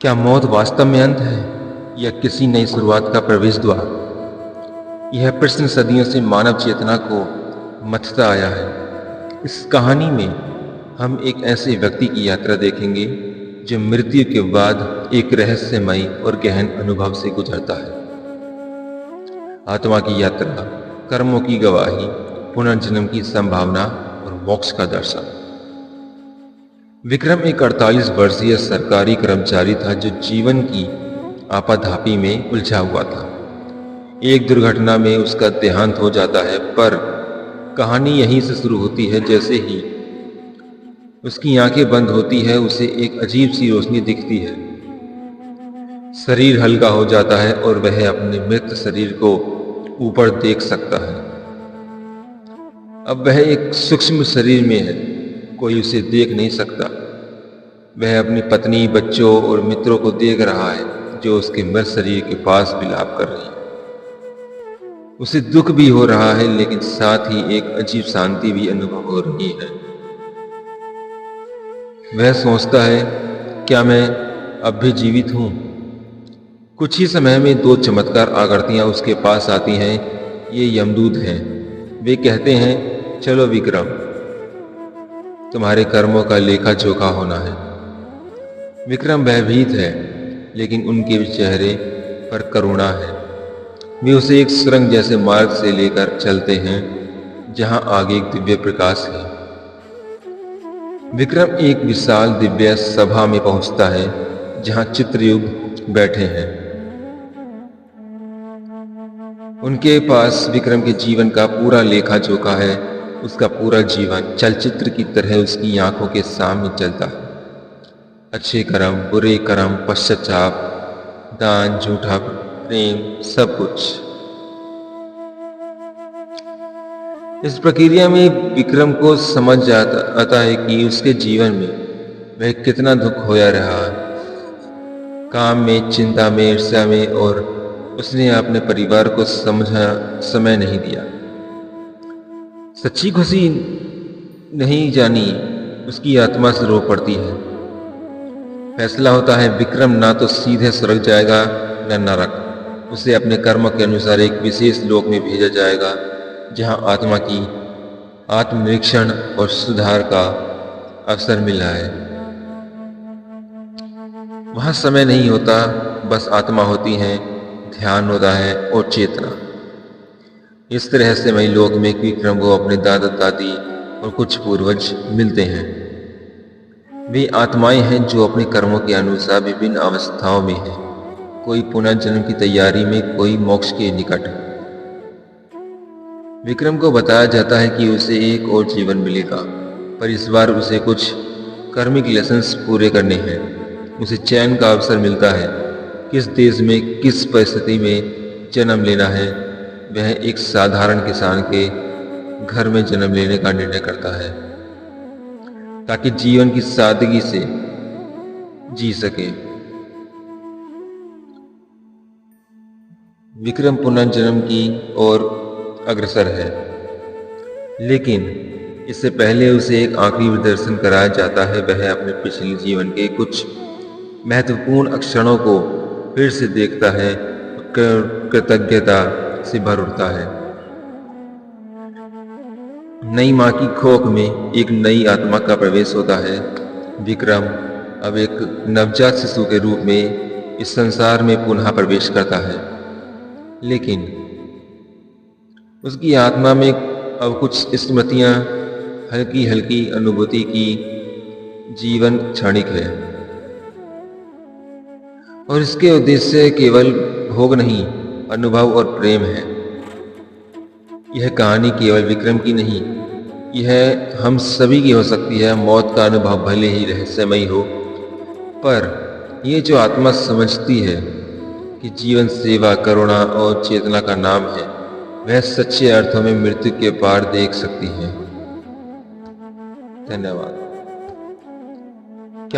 क्या मौत वास्तव में अंत है या किसी नई शुरुआत का प्रवेश द्वार? यह प्रश्न सदियों से मानव चेतना को मथता आया है। इस कहानी में हम एक ऐसे व्यक्ति की यात्रा देखेंगे जो मृत्यु के बाद एक रहस्यमयी और गहन अनुभव से गुजरता है। आत्मा की यात्रा, कर्मों की गवाही, पुनर्जन्म की संभावना और मोक्ष का दर्शन। विक्रम एक 48 वर्षीय सरकारी कर्मचारी था जो जीवन की आपाधापी में उलझा हुआ था। एक दुर्घटना में उसका देहांत हो जाता है, पर कहानी यहीं से शुरू होती है। जैसे ही उसकी आंखें बंद होती है, उसे एक अजीब सी रोशनी दिखती है। शरीर हल्का हो जाता है और वह अपने मृत शरीर को ऊपर देख सकता है। अब वह एक सूक्ष्म शरीर में है, कोई उसे देख नहीं सकता। वह अपनी पत्नी, बच्चों और मित्रों को देख रहा है जो उसके मृत शरीर के पास विलाप कर रही है। उसे दुख भी हो रहा है, लेकिन साथ ही एक अजीब शांति भी अनुभव हो रही है। वह सोचता है, क्या मैं अब भी जीवित हूं? कुछ ही समय में दो चमत्कार आकृतियां उसके पास आती हैं। ये यमदूत हैं। वे कहते हैं, चलो विक्रम, तुम्हारे कर्मों का लेखा जोखा होना है। विक्रम भयभीत है, लेकिन उनके चेहरे पर करुणा है। वे उसे एक सुरंग जैसे मार्ग से लेकर चलते हैं जहां आगे एक दिव्य प्रकाश है। विक्रम एक विशाल दिव्य सभा में पहुंचता है जहां चित्रयुग बैठे हैं। उनके पास विक्रम के जीवन का पूरा लेखा जोखा है। उसका पूरा जीवन चलचित्र की तरह उसकी आंखों के सामने चलता है। अच्छे कर्म, बुरे कर्म, पश्चाताप, दान, झूठा प्रेम, सब कुछ। इस प्रक्रिया में विक्रम को समझ आता है कि उसके जीवन में वह कितना दुख होया रहा है। काम में, चिंता में, ईर्ष्या में, और उसने अपने परिवार को समझा समय नहीं दिया। सच्ची खुशी नहीं जानी उसकी आत्मा से रो पड़ती है। फैसला होता है, विक्रम ना तो सीधे स्वर्ग जाएगा न नरक। उसे अपने कर्म के अनुसार एक विशेष लोक में भेजा जाएगा जहां आत्मा की आत्मनिरीक्षण और सुधार का अवसर मिला है। वहां समय नहीं होता, बस आत्मा होती है, ध्यान होता है और चेतना। इस रहस्यमय लोक में विक्रम को अपने दादा दादी और कुछ पूर्वज मिलते हैं। वे आत्माएं हैं जो अपने कर्मों के अनुसार विभिन्न अवस्थाओं में हैं। कोई पुनर्जन्म की तैयारी में, कोई मोक्ष के निकट। विक्रम को बताया जाता है कि उसे एक और जीवन मिलेगा, पर इस बार उसे कुछ कर्मिक लेसन्स पूरे करने हैं। उसे चयन का अवसर मिलता है, किस देश में, किस परिस्थिति में जन्म लेना है। वह एक साधारण किसान के घर में जन्म लेने का निर्णय करता है ताकि जीवन की सादगी से जी सके। विक्रम पुनर्जन्म की ओर अग्रसर है, लेकिन इससे पहले उसे एक आखिरी दर्शन कराया जाता है। वह अपने पिछले जीवन के कुछ महत्वपूर्ण क्षणों को फिर से देखता है, कृतज्ञता से भर उठता है। नई मां की खोख में एक नई आत्मा का प्रवेश होता है। विक्रम अब एक नवजात शिशु के रूप में इस संसार में पुनः प्रवेश करता है, लेकिन उसकी आत्मा में अब कुछ स्मृतियां, हल्की हल्की अनुभूति की जीवन क्षणिक है, और इसके उद्देश्य केवल भोग नहीं, अनुभव और प्रेम है। यह कहानी केवल विक्रम की नहीं, यह हम सभी की हो सकती है। मौत का अनुभव भले ही रहस्यमयी हो, पर यह जो आत्मा समझती है कि जीवन सेवा, करुणा और चेतना का नाम है, वह सच्चे अर्थों में मृत्यु के पार देख सकती है। धन्यवाद।